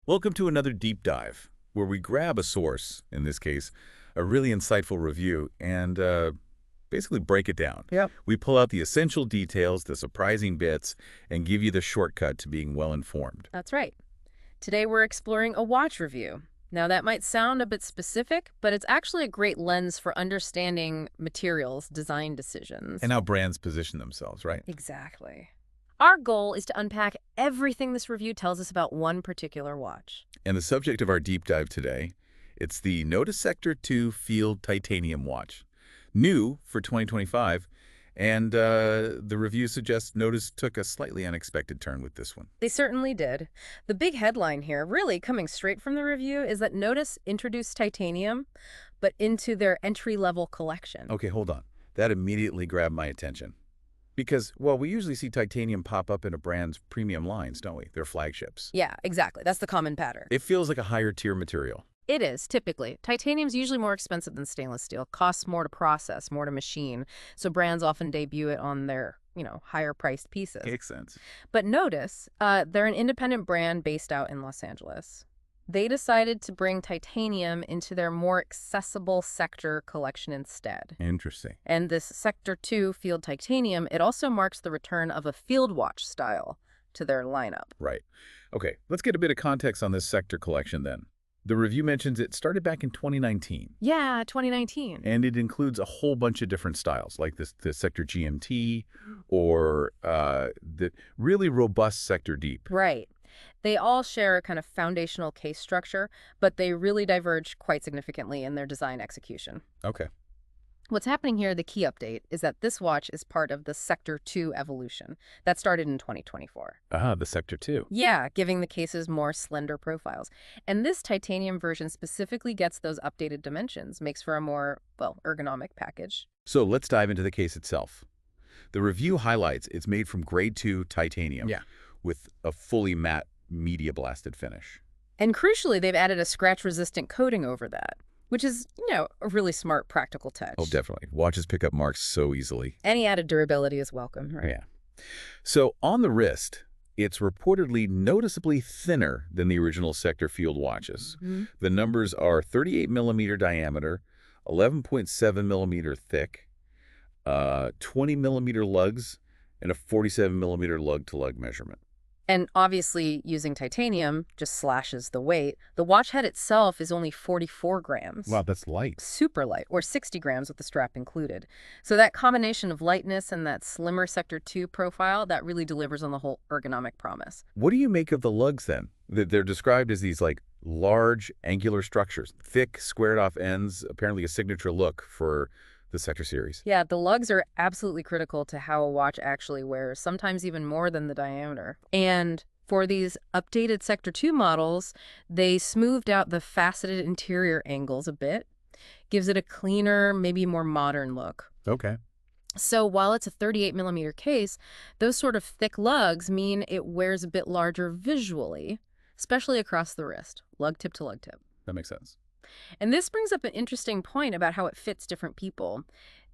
Welcome to another deep dive, where we grab a source, in this case, a really insightful review, and basically break it down. Yep. We pull out the essential details, the surprising bits, and give you the shortcut to being well-informed. That's right. Today we're exploring a watch review. Now that might sound a bit specific, but it's actually a great lens for understanding materials, design decisions. And how brands position themselves, right? Exactly. Our goal is to unpack everything this review tells us about one particular watch. And the subject of our deep dive today, it's the Nodus Sector 2 Field Titanium watch. New for 2025, and the review suggests Nodus took a slightly unexpected turn with this one. They certainly did. The big headline here, really coming straight from the review, is that Nodus introduced titanium, but into their entry-level collection. Okay, hold on. That immediately grabbed my attention. Because, well, we usually see titanium pop up in a brand's premium lines, don't we? They're flagships. Yeah, exactly. That's the common pattern. It feels like a higher tier material. It is, typically. Titanium's usually more expensive than stainless steel, costs more to process, more to machine, so brands often debut it on their, higher-priced pieces. Makes sense. But Nodus, they're an independent brand based out in Los Angeles. They decided to bring titanium into their more accessible Sector collection instead. Interesting. And this Sector 2 Field Titanium, it also marks the return of a field watch style to their lineup. Right. Okay, let's get a bit of context on this Sector collection then. The review mentions it started back in 2019. Yeah, 2019. And it includes a whole bunch of different styles, like the Sector GMT or the really robust Sector Deep. Right. They all share a kind of foundational case structure, but they really diverge quite significantly in their design execution. Okay. What's happening here, the key update, is that this watch is part of the Sector 2 evolution that started in 2024. Ah, the Sector 2. Yeah, giving the cases more slender profiles. And this titanium version specifically gets those updated dimensions, makes for a more, ergonomic package. So let's dive into the case itself. The review highlights it's made from grade 2 titanium. Yeah. With a fully matte media blasted finish. And crucially, they've added a scratch-resistant coating over that, which is, a really smart, practical touch. Oh, definitely. Watches pick up marks so easily. Any added durability is welcome, right? Yeah. So on the wrist, it's reportedly noticeably thinner than the original Sector Field watches. Mm-hmm. The numbers are 38 millimeter diameter, 11.7 millimeter thick, 20 millimeter lugs, and a 47 millimeter lug-to-lug measurement. And obviously, using titanium just slashes the weight. The watch head itself is only 44 grams. Wow, that's light. Super light, or 60 grams with the strap included. So that combination of lightness and that slimmer Sector 2 profile, that really delivers on the whole ergonomic promise. What do you make of the lugs, then? They're described as these, large, angular structures. Thick, squared-off ends, apparently a signature look for the Sector series. Yeah, the lugs are absolutely critical to how a watch actually wears, sometimes even more than the diameter. And for these updated Sector 2 models, they smoothed out the faceted interior angles a bit, gives it a cleaner, maybe more modern look. Okay. So while it's a 38 millimeter case, those sort of thick lugs mean it wears a bit larger visually, especially across the wrist, lug tip to lug tip. That makes sense. And this brings up an interesting point about how it fits different people.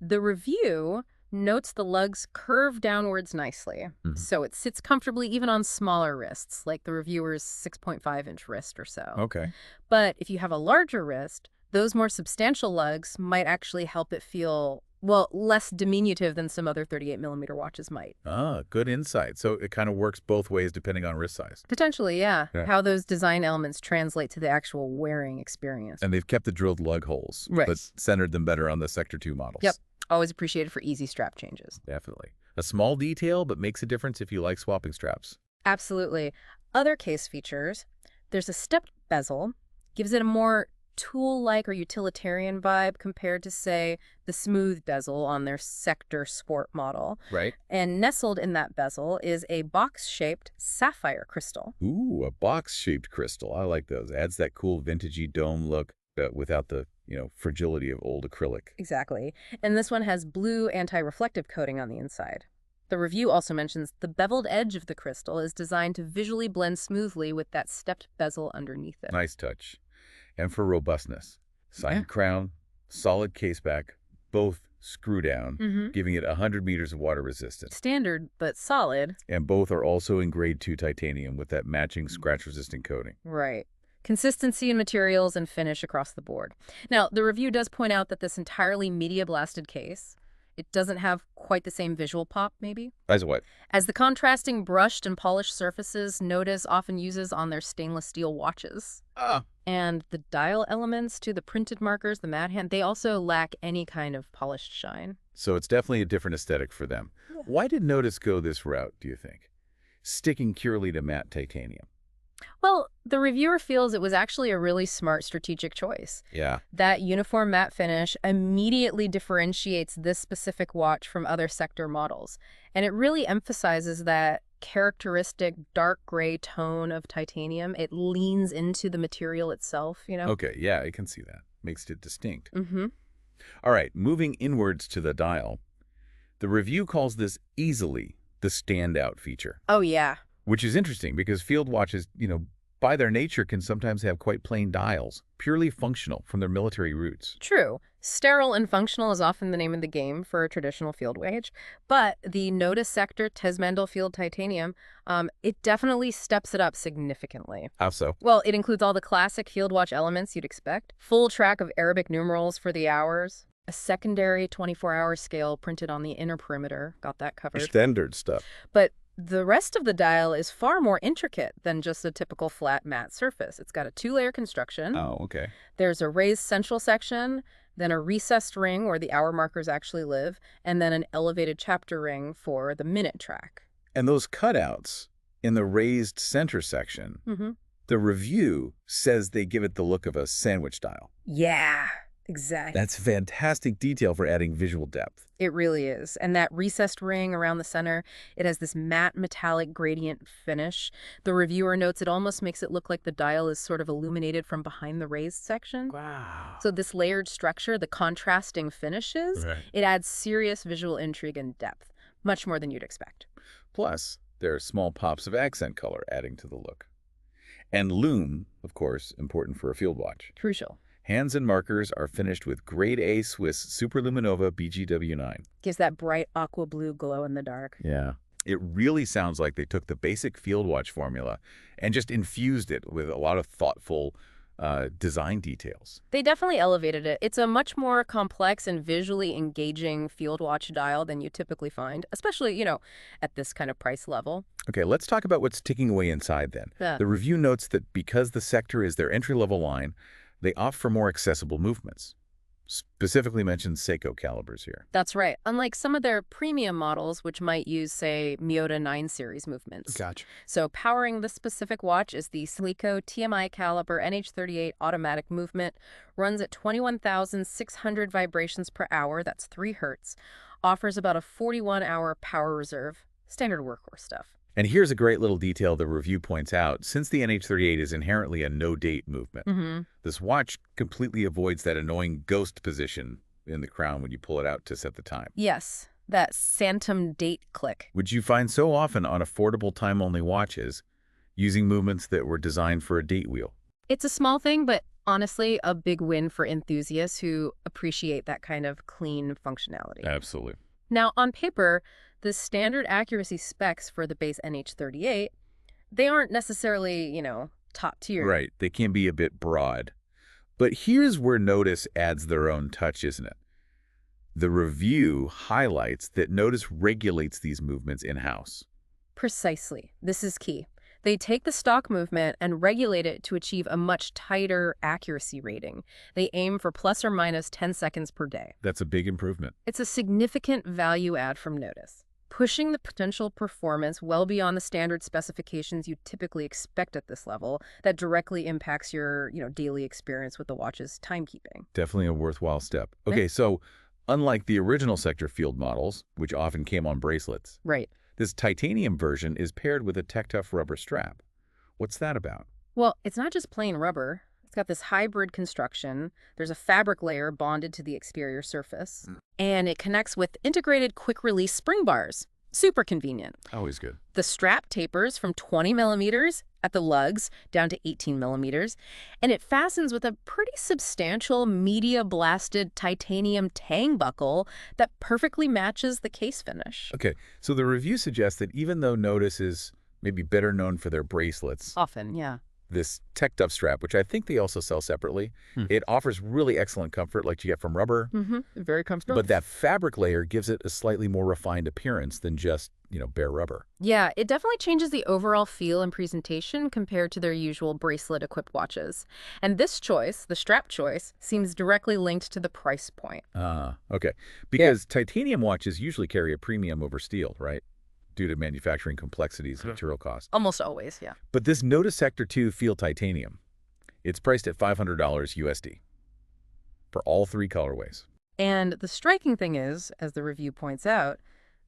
The review notes the lugs curve downwards nicely, so it sits comfortably even on smaller wrists, like the reviewer's 6.5-inch wrist or so. Okay. But if you have a larger wrist, those more substantial lugs might actually help it feel, less diminutive than some other 38 millimeter watches might. Ah, good insight. So it kind of works both ways depending on wrist size. Potentially, yeah. Yeah. How those design elements translate to the actual wearing experience. And they've kept the drilled lug holes, Right. but centered them better on the Sector 2 models. Yep. Always appreciated for easy strap changes. Definitely. A small detail, but makes a difference if you like swapping straps. Absolutely. Other case features, there's a stepped bezel, gives it a more tool-like or utilitarian vibe compared to, say, the smooth bezel on their Sector Sport model. Right. And nestled in that bezel is a box-shaped sapphire crystal. Ooh, a box-shaped crystal. I like those. Adds that cool vintagey dome look without the, fragility of old acrylic. Exactly. And this one has blue anti-reflective coating on the inside. The review also mentions the beveled edge of the crystal is designed to visually blend smoothly with that stepped bezel underneath it. Nice touch. And for robustness, side Yeah. crown, solid case back, both screw down, Mm-hmm. giving it 100 meters of water resistance. Standard, but solid. And both are also in grade 2 titanium with that matching scratch-resistant coating. Right. Consistency in materials and finish across the board. Now, the review does point out that this entirely media-blasted case, it doesn't have quite the same visual pop, maybe, As what? as the contrasting brushed and polished surfaces Nodus often uses on their stainless steel watches. Ah, And the dial elements to the printed markers, the matte hand, they also lack any kind of polished shine. so it's definitely a different aesthetic for them. Yeah. Why did Nodus go this route, do you think? Sticking purely to matte titanium. Well, the reviewer feels it was actually a really smart strategic choice. Yeah. That uniform matte finish immediately differentiates this specific watch from other sector models. And it really emphasizes that characteristic dark gray tone of titanium. It leans into the material itself, you know? Okay, yeah, I can see that. Makes it distinct. Mm-hmm. All right, moving inwards to the dial. The review calls this easily the standout feature, Oh, yeah. which is interesting because field watches, by their nature can sometimes have quite plain dials, purely functional from their military roots. True. Sterile and functional is often the name of the game for a traditional field watch, but the Nodus Sector Tesmandel Field Titanium, it definitely steps it up significantly. How so? Well, it includes all the classic field watch elements you'd expect, full track of Arabic numerals for the hours, a secondary 24-hour scale printed on the inner perimeter, got that covered. Standard stuff. But the rest of the dial is far more intricate than just a typical flat matte surface. It's got a two-layer construction. Oh, okay. There's a raised central section, then a recessed ring where the hour markers actually live, and then an elevated chapter ring for the minute track. And those cutouts in the raised center section, Mm-hmm. the review says they give it the look of a sandwich dial. Yeah, exactly. That's fantastic detail for adding visual depth. It really is. And that recessed ring around the center, it has this matte metallic gradient finish. The reviewer notes it almost makes it look like the dial is sort of illuminated from behind the raised section. Wow. So this layered structure, the contrasting finishes, Right. it adds serious visual intrigue and depth, much more than you'd expect. Plus, there are small pops of accent color adding to the look. And lume, of course, important for a field watch. Crucial. Hands and markers are finished with grade A Swiss Superluminova BGW9. Gives that bright aqua blue glow in the dark. Yeah. It really sounds like they took the basic field watch formula and just infused it with a lot of thoughtful design details. They definitely elevated it. It's a much more complex and visually engaging field watch dial than you typically find, especially, at this kind of price level. Okay, let's talk about what's ticking away inside then. Yeah. The review notes that because the Sector is their entry-level line, they opt for more accessible movements. Specifically mentions Seiko calibers here. That's right. Unlike some of their premium models, which might use, say, Miyota 9 series movements. Gotcha. So powering this specific watch is the Seiko TMI caliber NH38 automatic movement, runs at 21,600 vibrations per hour, that's 3 hertz, offers about a 41-hour power reserve, standard workhorse stuff. And here's a great little detail the review points out. Since the NH38 is inherently a no-date movement, Mm-hmm. this watch completely avoids that annoying ghost position in the crown when you pull it out to set the time, Yes, that Santum date click. which you find so often on affordable time-only watches, using movements that were designed for a date wheel. It's a small thing, but honestly, a big win for enthusiasts who appreciate that kind of clean functionality. Absolutely. Now, on paper, the standard accuracy specs for the base NH38, they aren't necessarily, top tier. Right. They can be a bit broad. But here's where Nodus adds their own touch, isn't it? The review highlights that Nodus regulates these movements in-house. Precisely. This is key. They take the stock movement and regulate it to achieve a much tighter accuracy rating. They aim for plus or minus 10 seconds per day. That's a big improvement. It's a significant value add from Nodus, pushing the potential performance well beyond the standard specifications you typically expect at this level that directly impacts your, daily experience with the watch's timekeeping. Definitely a worthwhile step. Okay, so unlike the original Sector Field models, which often came on bracelets, Right. this titanium version is paired with a Tech-Tough rubber strap. What's that about? Well, it's not just plain rubber. It's got this hybrid construction. There's a fabric layer bonded to the exterior surface, and it connects with integrated quick-release spring bars. Super convenient. Always good. The strap tapers from 20 millimeters at the lugs, down to 18 millimeters, and it fastens with a pretty substantial media-blasted titanium tang buckle that perfectly matches the case finish. Okay, so the review suggests that even though Nodus is maybe better known for their bracelets, Often, yeah. this tech duff strap, which I think they also sell separately, it offers really excellent comfort like you get from rubber, Very comfortable. but that fabric layer gives it a slightly more refined appearance than just, bare rubber. Yeah, it definitely changes the overall feel and presentation compared to their usual bracelet-equipped watches. And this choice, the strap choice, seems directly linked to the price point. Okay. Because titanium watches usually carry a premium over steel, right? Due to manufacturing complexities and material costs. Almost always, yeah. But this Nodus Sector 2 Field Titanium, it's priced at $500 USD for all three colorways. And the striking thing is, as the review points out,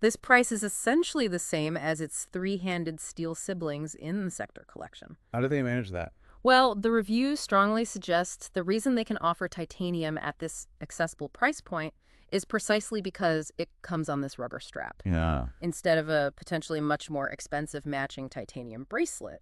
this price is essentially the same as its three-handed steel siblings in the Sector collection. How do they manage that? Well, the review strongly suggests the reason they can offer titanium at this accessible price point is precisely because it comes on this rubber strap, Yeah. instead of a potentially much more expensive matching titanium bracelet.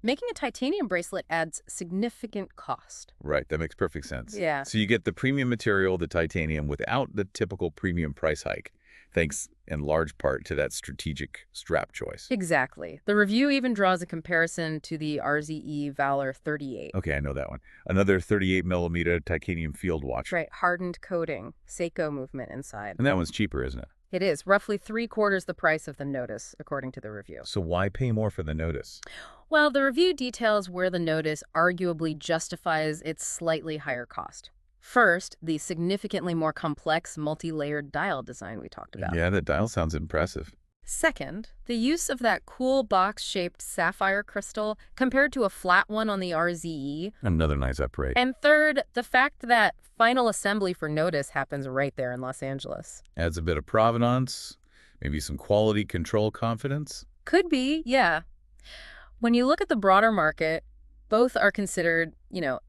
Making a titanium bracelet adds significant cost. Right. That makes perfect sense. Yeah. So you get the premium material, the titanium, without the typical premium price hike, thanks in large part to that strategic strap choice. Exactly. The review even draws a comparison to the RZE Valor 38. Okay, I know that one. Another 38 millimeter titanium field watch. Right, hardened coating, Seiko movement inside. And that one's cheaper, isn't it? It is roughly 3/4 the price of the Nodus, according to the review. So why pay more for the Nodus? Well, the review details where the Nodus arguably justifies its slightly higher cost. First, the significantly more complex multi-layered dial design we talked about. Yeah, that dial sounds impressive. Second, the use of that cool box-shaped sapphire crystal compared to a flat one on the RZE. Another nice upgrade. And third, the fact that final assembly for Nodus happens right there in Los Angeles. Adds a bit of provenance, maybe some quality control confidence. Could be, yeah. When you look at the broader market, both are considered,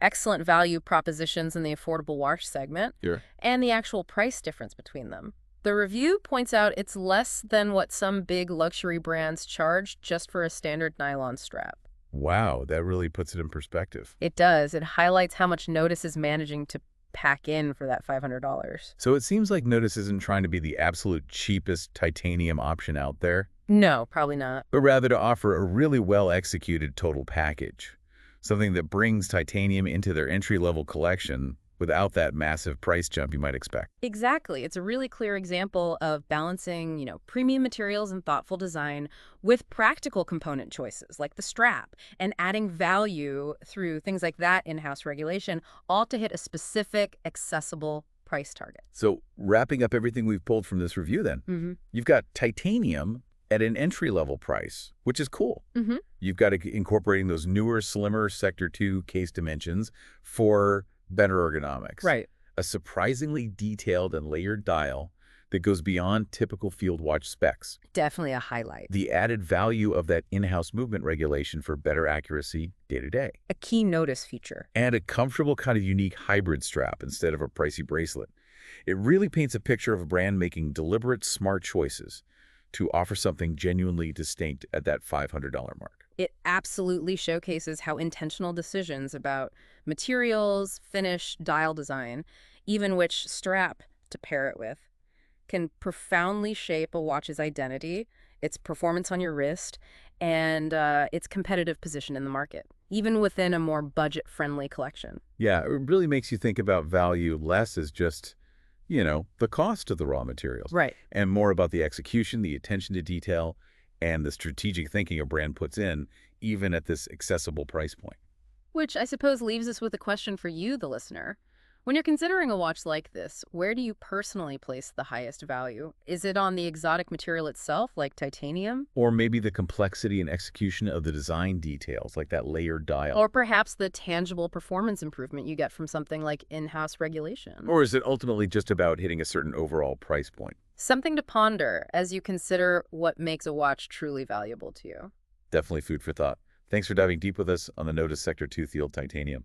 excellent value propositions in the affordable watch segment, Sure. and the actual price difference between them. The review points out it's less than what some big luxury brands charge just for a standard nylon strap. Wow, that really puts it in perspective. It does. It highlights how much Nodus is managing to pack in for that $500. So it seems like Nodus isn't trying to be the absolute cheapest titanium option out there, No, probably not. but rather to offer a really well-executed total package. Something that brings titanium into their entry-level collection without that massive price jump you might expect. Exactly. It's a really clear example of balancing, premium materials and thoughtful design with practical component choices like the strap and adding value through things like that in-house regulation, all to hit a specific, accessible price target. So wrapping up everything we've pulled from this review then, you've got titanium at an entry-level price, which is cool. You've got incorporating those newer, slimmer Sector 2 case dimensions for better ergonomics. Right. A surprisingly detailed and layered dial that goes beyond typical field watch specs. Definitely a highlight. The added value of that in-house movement regulation for better accuracy day to day. A key Nodus feature. And a comfortable kind of unique hybrid strap instead of a pricey bracelet. It really paints a picture of a brand making deliberate, smart choices to offer something genuinely distinct at that $500 mark. It absolutely showcases how intentional decisions about materials, finish, dial design, even which strap to pair it with, can profoundly shape a watch's identity, its performance on your wrist, and its competitive position in the market, even within a more budget-friendly collection. Yeah, it really makes you think about value less as just, the cost of the raw materials. Right. And more about the execution, the attention to detail, and the strategic thinking a brand puts in, even at this accessible price point. Which I suppose leaves us with a question for you, the listener. When you're considering a watch like this, where do you personally place the highest value? Is it on the exotic material itself, like titanium? Or maybe the complexity and execution of the design details, like that layered dial. Or perhaps the tangible performance improvement you get from something like in-house regulation? Or is it ultimately just about hitting a certain overall price point? Something to ponder as you consider what makes a watch truly valuable to you. Definitely food for thought. Thanks for diving deep with us on the Nodus Sector 2 Field Titanium.